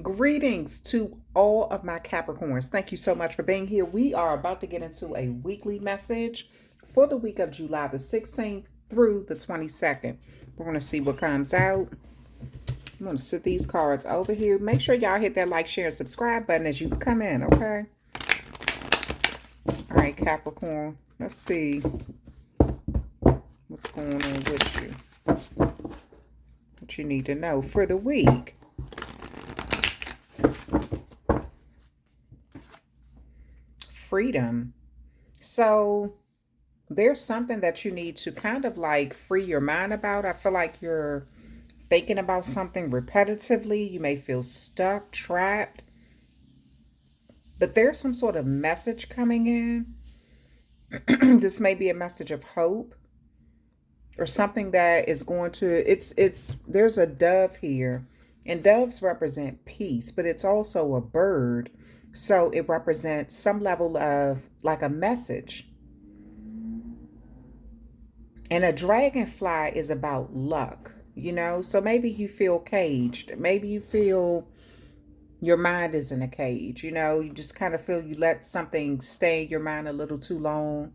Greetings to all of my Capricorns. Thank you so much for being here. We are about to get into a weekly message for the week of July the 16th through the 22nd. We're going to see what comes out. I'm going to sit these cards over here. Make sure y'all hit that like, share, and subscribe button as you come in, okay? All right, Capricorn. Let's see what's going on with you. What you need to know for the week. Freedom. So there's something that you need to kind of like free your mind about. I feel like you're thinking about something repetitively. You may feel stuck, trapped, but there's some sort of message coming in. This may be a message of hope or something that is going to, there's a dove here, and doves represent peace, but it's also a bird. So it represents some level of like a message. And a dragonfly is about luck, So maybe you feel caged. Maybe you feel your mind is in a cage, You just kind of feel you let something stay in your mind a little too long.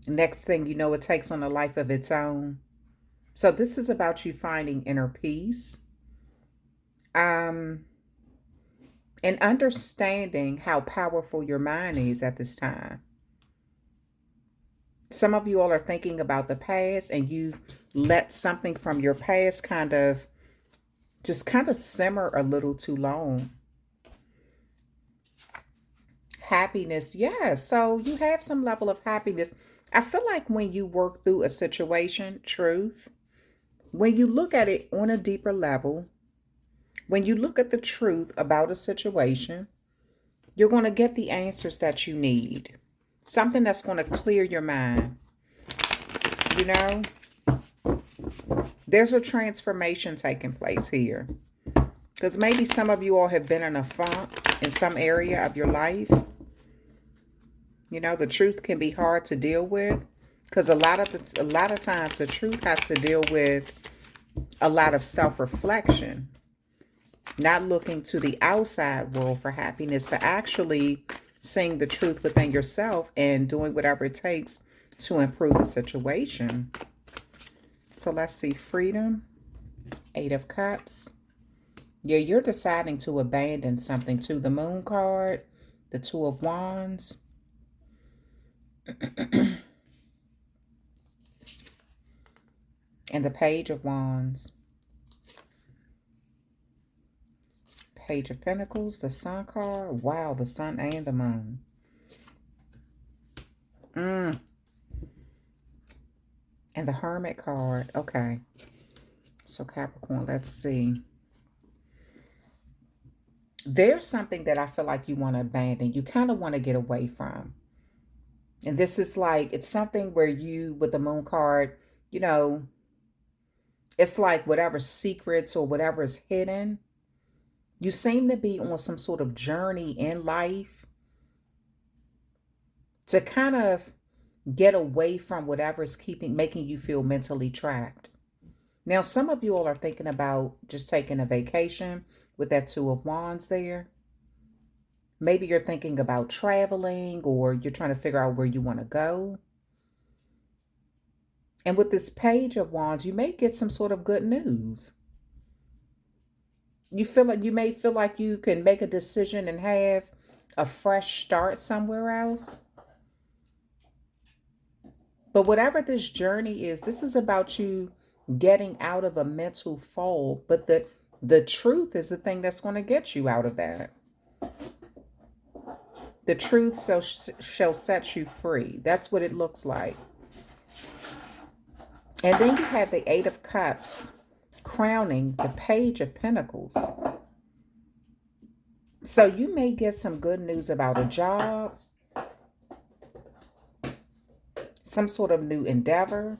Next thing you know, it takes on a life of its own. So this is about you finding inner peace. And understanding how powerful your mind is at this time. Some of you all are thinking about the past and you've let something from your past kind of simmer a little too long. Happiness, yes. So you have some level of happiness. I feel like when you work through a situation, truth, when you look at it on a deeper level, when you look at the truth about a situation, you're going to get the answers that you need. Something that's going to clear your mind. There's a transformation taking place here. Because maybe some of you all have been in a funk in some area of your life. The truth can be hard to deal with. Because a lot of times the truth has to deal with a lot of self-reflection. Not looking to the outside world for happiness, but actually seeing the truth within yourself and doing whatever it takes to improve the situation. So let's see, freedom, 8 of Cups. Yeah, you're deciding to abandon something too. The Moon card, the 2 of Wands. And the Page of Wands. Page of Pentacles, the Sun card. Wow, the Sun and the Moon. And the Hermit card. Okay. So Capricorn, let's see. There's something that I feel like you want to abandon. You kind of want to get away from. And this is like, it's something where you, with the Moon card, it's like whatever secrets or whatever is hidden. You seem to be on some sort of journey in life to kind of get away from whatever is making you feel mentally trapped. Now, some of you all are thinking about just taking a vacation with that 2 of Wands there. Maybe you're thinking about traveling or you're trying to figure out where you want to go. And with this Page of Wands, you may get some sort of good news. You may feel like you can make a decision and have a fresh start somewhere else. But whatever this journey is, this is about you getting out of a mental fog. But the truth is the thing that's going to get you out of that. The truth shall set you free. That's what it looks like. And then you have the 8 of Cups crowning the Page of Pentacles. So you may get some good news about a job, some sort of new endeavor.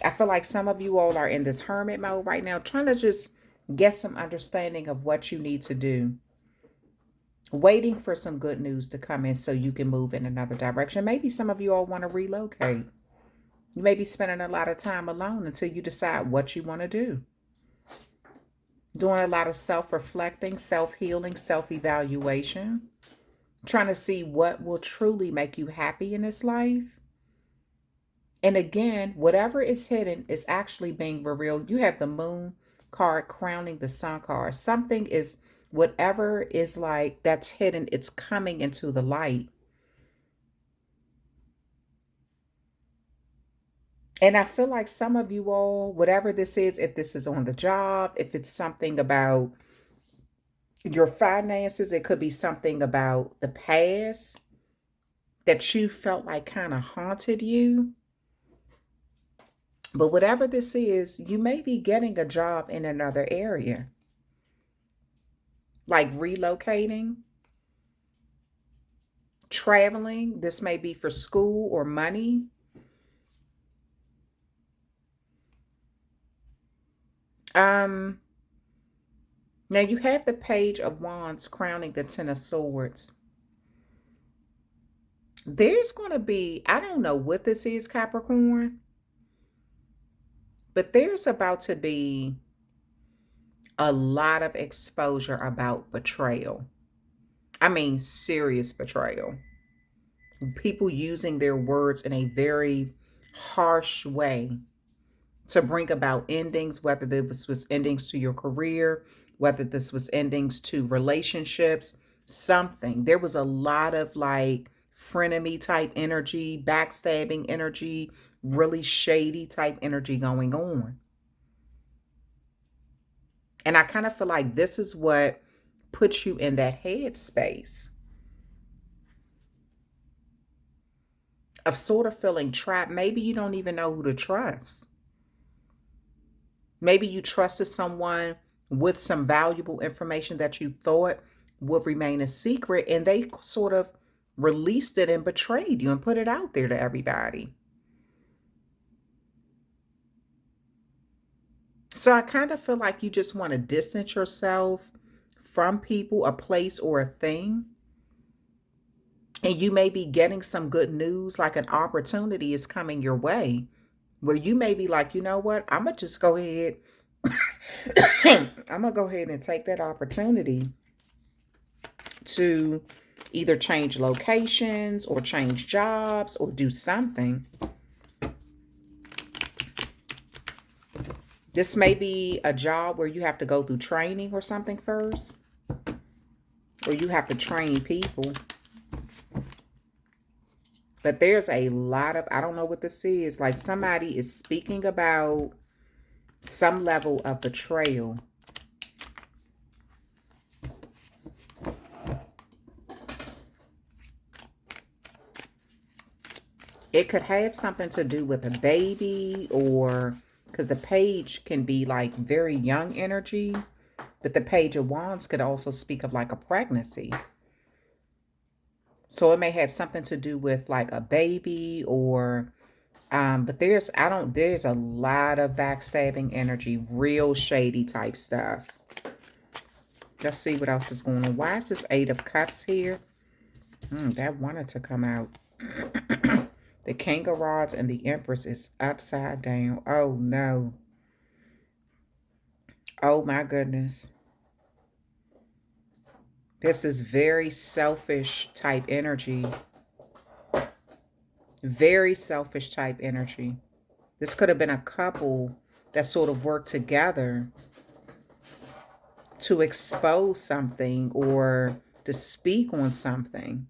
I feel like some of you all are in this hermit mode right now, trying to just get some understanding of what you need to do. Waiting for some good news to come in so you can move in another direction. Maybe some of you all want to relocate. You may be spending a lot of time alone until you decide what you want to do. Doing a lot of self-reflecting, self-healing, self-evaluation. Trying to see what will truly make you happy in this life. And again, whatever is hidden is actually being revealed. You have the moon card crowning the sun card. Something is, whatever is like that's hidden, it's coming into the light. And I feel like some of you all, whatever this is, if this is on the job, if it's something about your finances, it could be something about the past that you felt like kind of haunted you. But whatever this is, you may be getting a job in another area, like relocating, traveling. This may be for school or money. Um, Now you have the Page of Wands crowning the Ten of Swords. There's going to be, I don't know what this is, Capricorn, but there's about to be a lot of exposure about betrayal. I mean, serious betrayal. People using their words in a very harsh way to bring about endings, whether this was endings to your career, whether this was endings to relationships, something. There was a lot of like frenemy type energy, backstabbing energy, really shady type energy going on. And I kind of feel like this is what puts you in that headspace of sort of feeling trapped. Maybe you don't even know who to trust. Maybe you trusted someone with some valuable information that you thought would remain a secret, and they sort of released it and betrayed you and put it out there to everybody. So I kind of feel like you just want to distance yourself from people, a place, or a thing. And you may be getting some good news, like an opportunity is coming your way, where you may be like, you know what, I'm going to just go ahead. I'm going to go ahead and take that opportunity to either change locations or change jobs or do something. This may be a job where you have to go through training or something first, or you have to train people. But there's a lot of, I don't know what this is, like somebody is speaking about some level of betrayal. It could have something to do with a baby, or because the page can be like very young energy, but the Page of Wands could also speak of like a pregnancy. So it may have something to do with like a baby, or but there's a lot of backstabbing energy, real shady type stuff. Let's see what else is going on. Why is this Eight of Cups here? That wanted to come out. The King of Rods and the Empress is upside down. Oh no. Oh my goodness. This is very selfish type energy. Very selfish type energy. This could have been a couple that sort of worked together to expose something or to speak on something.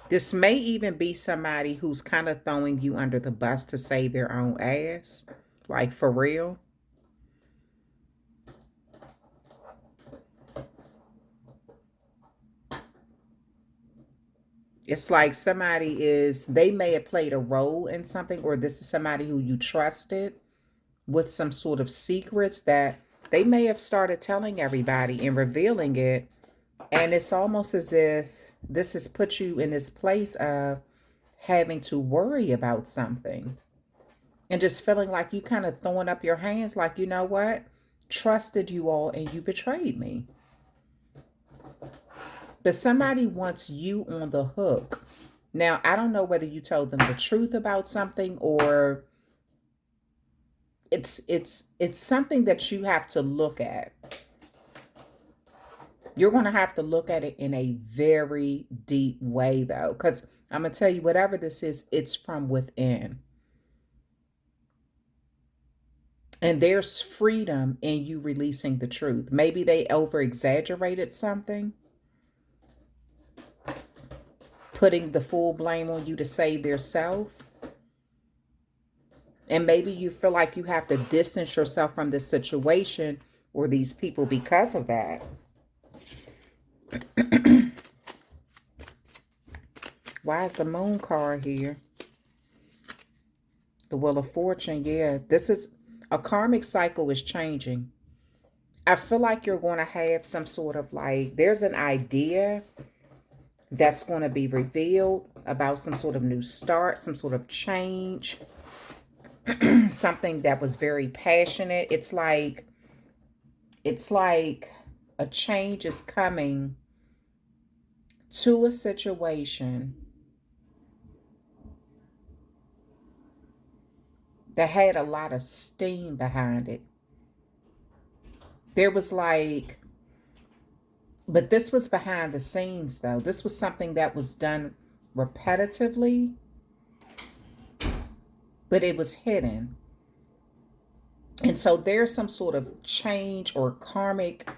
This may even be somebody who's kind of throwing you under the bus to save their own ass. Like for real. It's like they may have played a role in something, or this is somebody who you trusted with some sort of secrets that they may have started telling everybody and revealing it. And it's almost as if this has put you in this place of having to worry about something and just feeling like you kind of throwing up your hands like, you know what? Trusted you all and you betrayed me. But somebody wants you on the hook. Now, I don't know whether you told them the truth about something, or it's something that you have to look at. You're going to have to look at it in a very deep way, though, because I'm going to tell you, whatever this is, it's from within. And there's freedom in you releasing the truth. Maybe they over exaggerated something, putting the full blame on you to save their self. And maybe you feel like you have to distance yourself from this situation or these people because of that. Why is the moon card here? The Wheel of Fortune. Yeah, this is a karmic cycle is changing. I feel like you're going to have some sort of like, there's an idea that's going to be revealed about some sort of new start, some sort of change, something that was very passionate. It's like a change is coming to a situation that had a lot of steam behind it. There was like, but this was behind the scenes though. This was something that was done repetitively, but it was hidden. And so there's some sort of change or karmic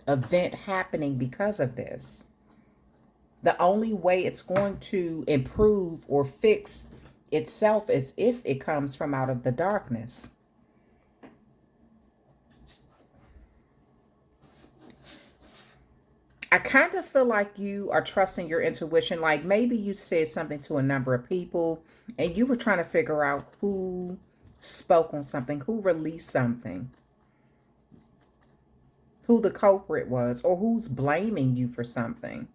event happening because of this. The only way it's going to improve or fix itself is if it comes from out of the darkness. I kind of feel like you are trusting your intuition. Like maybe you said something to a number of people and you were trying to figure out who spoke on something, who released something, who the culprit was, or who's blaming you for something.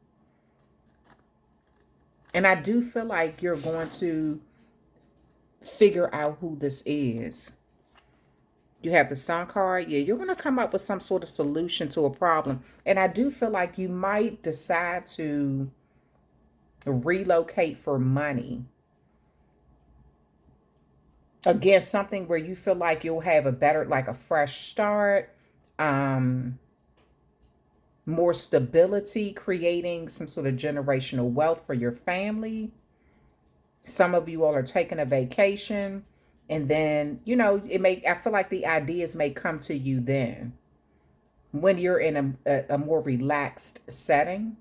And I do feel like you're going to figure out who this is. You have the Sun card. Yeah, you're going to come up with some sort of solution to a problem. And I do feel like you might decide to relocate for money. Again, something where you feel like you'll have a better, like a fresh start, more stability, creating some sort of generational wealth for your family. Some of you all are taking a vacation. And then, you know, I feel like the ideas may come to you then when you're in a more relaxed setting.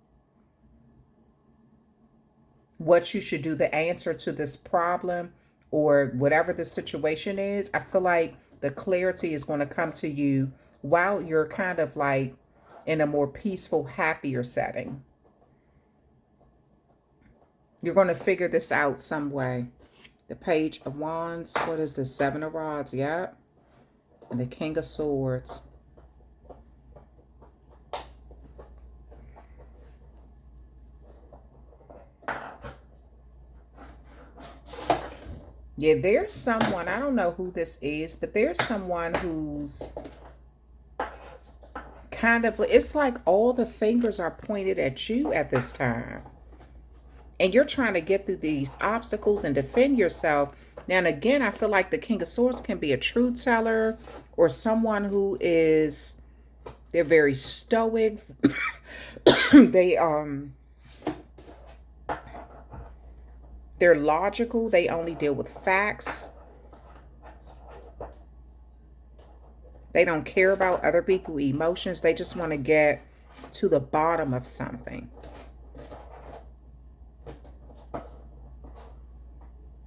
What you should do, the answer to this problem or whatever the situation is, I feel like the clarity is going to come to you while you're kind of like in a more peaceful, happier setting. You're going to figure this out some way. The Page of Wands. What is this? Seven of Rods. Yep. And the King of Swords. Yeah, there's someone, I don't know who this is, but there's someone who's kind of, it's like all the fingers are pointed at you at this time. And you're trying to get through these obstacles and defend yourself. Now and again, I feel like the King of Swords can be a truth teller or someone who is, they're very stoic. They're logical. They only deal with facts. They don't care about other people's emotions. They just want to get to the bottom of something.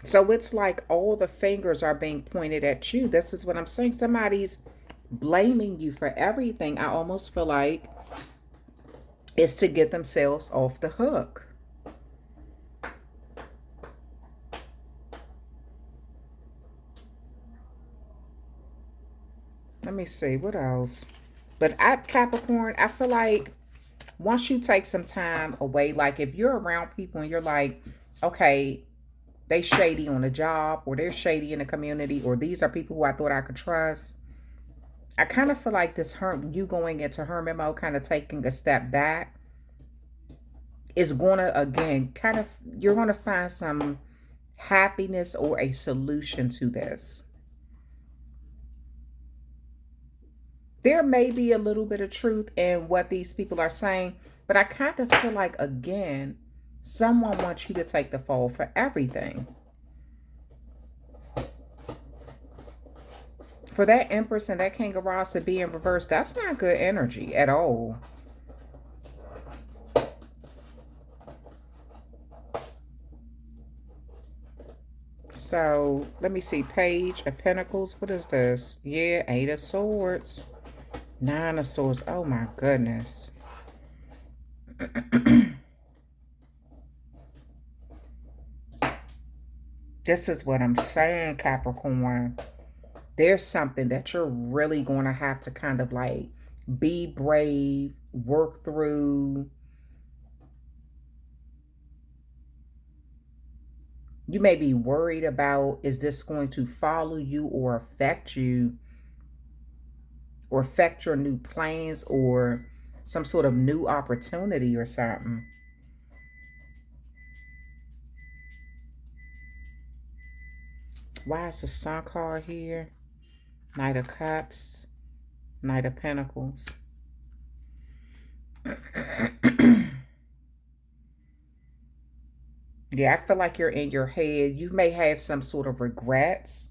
So it's like all the fingers are being pointed at you. This is what I'm saying. Somebody's blaming you for everything. I almost feel like it's to get themselves off the hook. Let me see, what else? But at Capricorn, I feel like once you take some time away, like if you're around people and you're like, okay, they shady on a job or they're shady in the community or these are people who I thought I could trust. I kind of feel like this you going into hermit mode, kind of taking a step back is going to, again, kind of, you're going to find some happiness or a solution to this. there may be a little bit of truth in what these people are saying, but I kind of feel like, again, someone wants you to take the fall for everything. For that Empress and that King of Rods to be in reverse, that's not good energy at all. So, let me see. Page of Pentacles. What is this? Yeah, Eight of Swords. Nine of Swords. Oh my goodness. This is what I'm saying, Capricorn. There's something that you're really going to have to kind of like be brave, work through. You may be worried about, is this going to follow you or affect you, or affect your new plans or some sort of new opportunity or something. Why is the Sun card here? Knight of Cups, Knight of Pentacles. Yeah, I feel like you're in your head. You may have some sort of regrets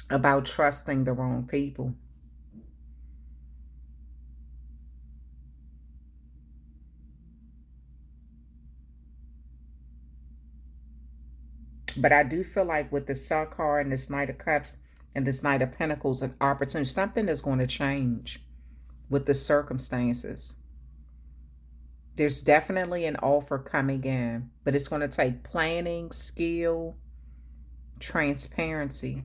about trusting the wrong people. But I do feel like with the Sun card and this Knight of Cups and this Knight of Pentacles, an opportunity, something is going to change with the circumstances. There's definitely an offer coming in, but it's going to take planning, skill, transparency.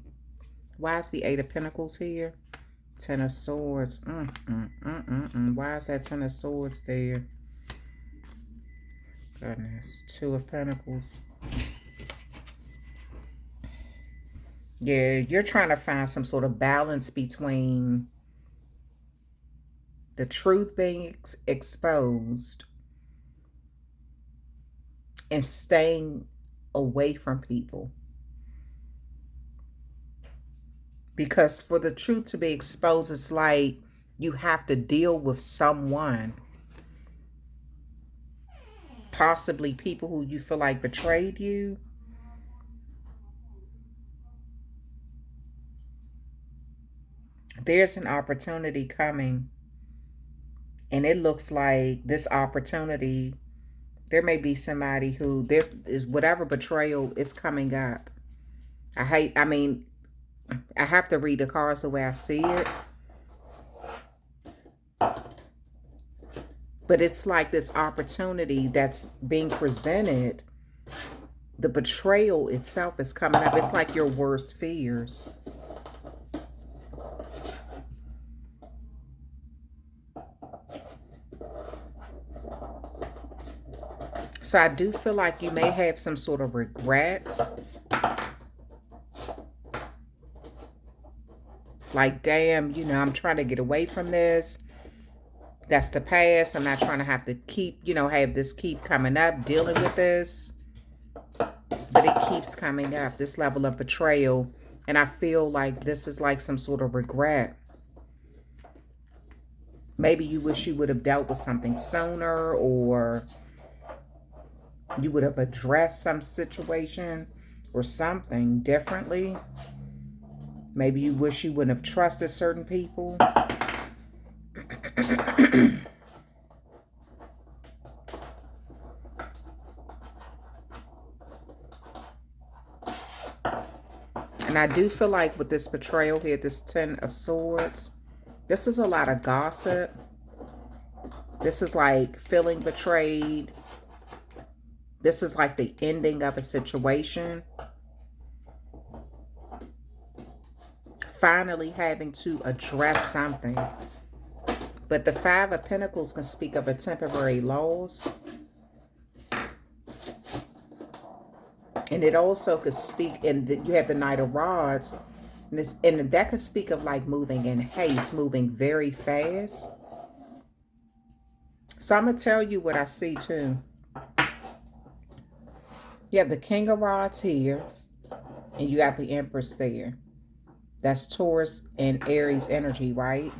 Why is the Eight of Pentacles here? Ten of Swords. Why is that Ten of Swords there? Goodness. Two of Pentacles. Yeah, you're trying to find some sort of balance between the truth being exposed and staying away from people. Because for the truth to be exposed, it's like you have to deal with someone. Possibly people who you feel like betrayed you. There's an opportunity coming. And it looks like this opportunity, there may be somebody who, this is whatever betrayal is coming up. I have to read the cards the way I see it. But it's like this opportunity that's being presented. The betrayal itself is coming up. It's like your worst fears. So I do feel like you may have some sort of regrets. Like, damn, you know, I'm trying to get away from this. That's the past. I'm not trying to have to keep, you know, have this keep coming up, dealing with this. But it keeps coming up, this level of betrayal. And I feel like this is like some sort of regret. Maybe you wish you would have dealt with something sooner, or you would have addressed some situation or something differently. Maybe you wish you wouldn't have trusted certain people. And I do feel like with this betrayal here, this Ten of Swords, this is a lot of gossip. This is like feeling betrayed. This is like the ending of a situation. Finally having to address something. But the Five of Pentacles can speak of a temporary loss. And it also could speak, and you have the Knight of Rods. And that could speak of like moving in haste, moving very fast. So I'm going to tell you what I see too. You have the King of Rods here, and you got the Empress there. That's Taurus and Aries energy, right?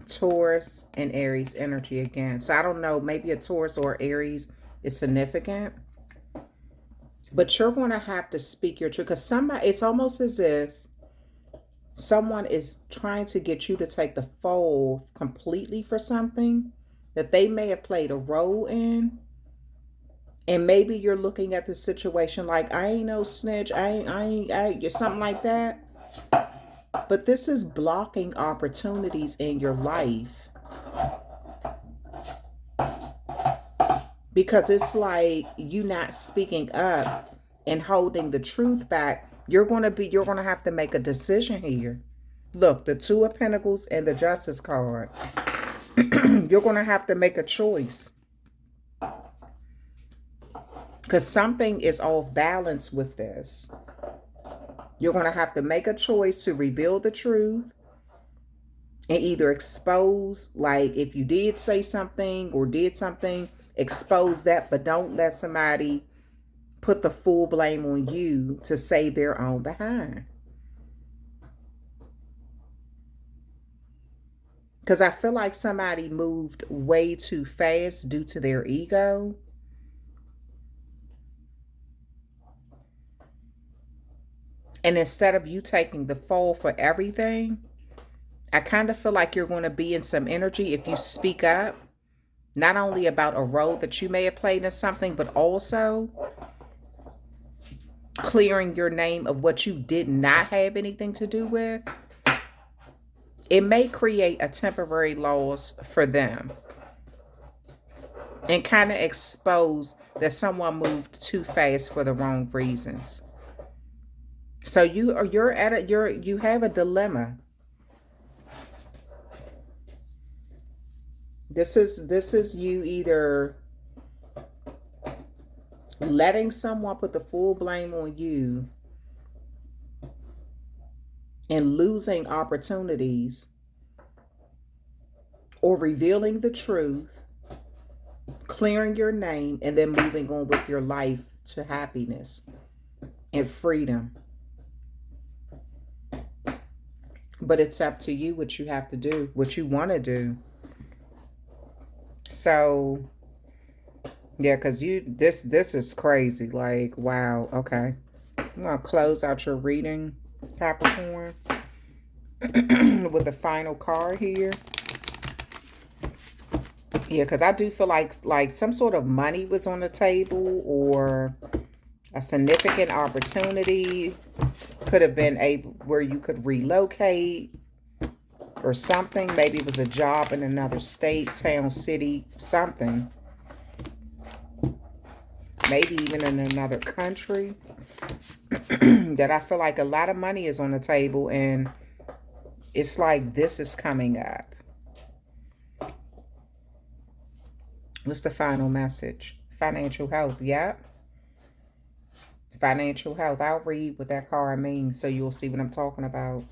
Taurus and Aries energy again. So I don't know, maybe a Taurus or Aries is significant. But you're going to have to speak your truth, because somebody, it's almost as if someone is trying to get you to take the fall completely for something that they may have played a role in. And maybe you're looking at the situation like, I ain't no snitch, I ain't, something like that. But this is blocking opportunities in your life, because it's like you not speaking up and holding the truth back. You're going to have to make a decision here. Look, the Two of Pentacles and the Justice card. You're going to have to make a choice, because something is off balance with this. You're going to have to make a choice to reveal the truth and either expose, like if you did say something or did something, expose that, but don't let somebody put the full blame on you to save their own behind. Because I feel like somebody moved way too fast due to their ego. And instead of you taking the fall for everything, I kind of feel like you're going to be in some energy if you speak up, not only about a role that you may have played in something, but also clearing your name of what you did not have anything to do with. It may create a temporary loss for them and kind of expose that someone moved too fast for the wrong reasons. So you have a dilemma. This is you either letting someone put the full blame on you and losing opportunities, or revealing the truth, clearing your name, and then moving on with your life to happiness and freedom. But it's up to you what you have to do, what you want to do. So yeah, because this is crazy. Like, wow. Okay, I'm gonna close out your reading, Capricorn, with the final card here. Yeah, because I do feel like some sort of money was on the table, or a significant opportunity could have been where you could relocate or something. Maybe it was a job in another state, town, city, something. Maybe even in another country. That I feel like a lot of money is on the table, and it's like this is coming up. What's the final message? Financial health. Yep. Financial health. I'll read what that card means so you'll see what I'm talking about.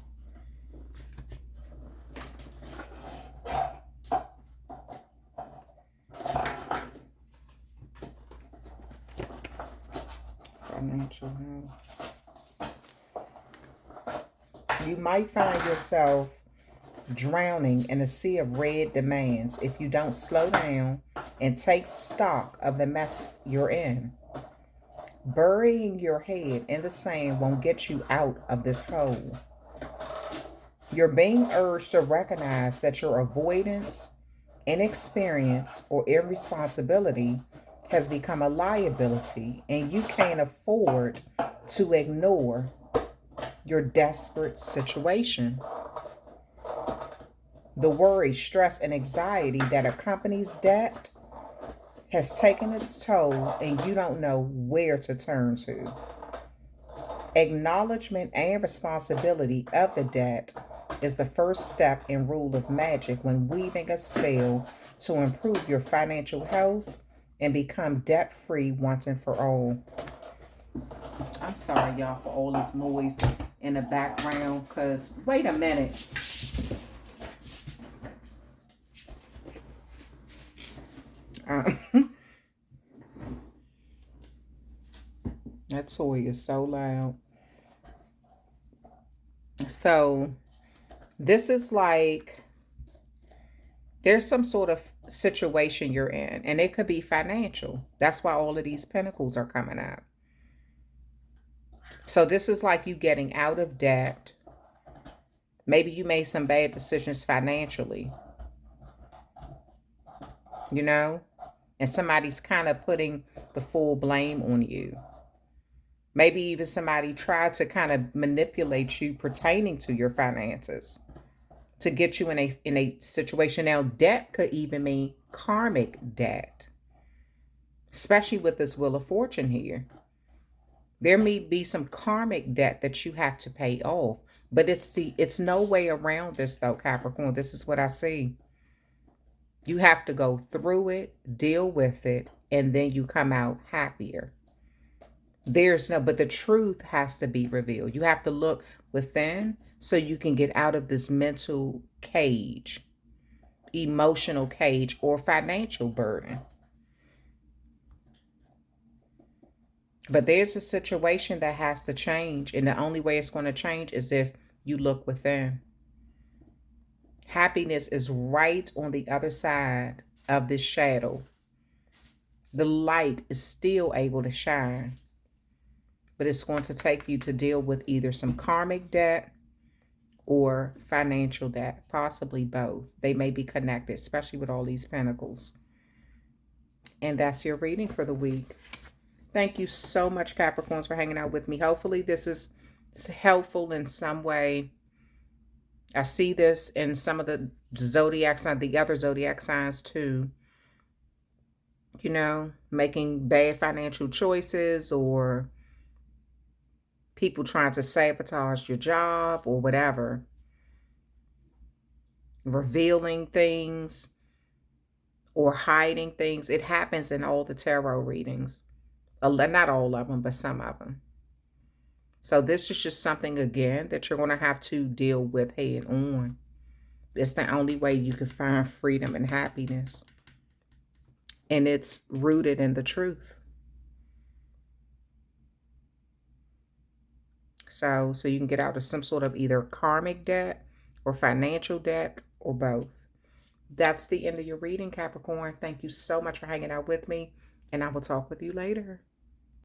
Financial health. You might find yourself drowning in a sea of red demands if you don't slow down and take stock of the mess you're in. Burying your head in the sand won't get you out of this hole. You're being urged to recognize that your avoidance, inexperience, or irresponsibility has become a liability, and you can't afford to ignore your desperate situation. The worry, stress, and anxiety that accompanies debt has taken its toll, and you don't know where to turn to. Acknowledgement and responsibility of the debt is the first step in Rule of Magic when weaving a spell to improve your financial health and become debt-free once and for all. I'm sorry, y'all, for all this noise in the background, because wait a minute. That toy is so loud. So this is like there's some sort of situation you're in, and it could be financial. That's why all of these pentacles are coming up. So this is like you getting out of debt. Maybe you made some bad decisions financially, you know, and somebody's kind of putting the full blame on you. Maybe even somebody tried to kind of manipulate you pertaining to your finances to get you in a situation. Now, debt could even mean karmic debt, especially with this Wheel of Fortune here. There may be some karmic debt that you have to pay off, but it's no way around this though, Capricorn. This is what I see. You have to go through it, deal with it, and then you come out happier. But the truth has to be revealed. You have to look within so you can get out of this mental cage, emotional cage, or financial burden. But there's a situation that has to change, and the only way it's going to change is if you look within. Happiness is right on the other side of this shadow. The light is still able to shine, but it's going to take you to deal with either some karmic debt or financial debt, possibly both. They may be connected, especially with all these pentacles. And that's your reading for the week. Thank you so much, Capricorns, for hanging out with me. Hopefully this is helpful in some way. I see this in some of the zodiac signs, the other zodiac signs too. You know, making bad financial choices, or people trying to sabotage your job or whatever. Revealing things or hiding things. It happens in all the tarot readings. Not all of them, but some of them. So this is just something, again, that you're going to have to deal with head on. It's the only way you can find freedom and happiness. And it's rooted in the truth. So you can get out of some sort of either karmic debt or financial debt or both. That's the end of your reading, Capricorn. Thank you so much for hanging out with me, and I will talk with you later.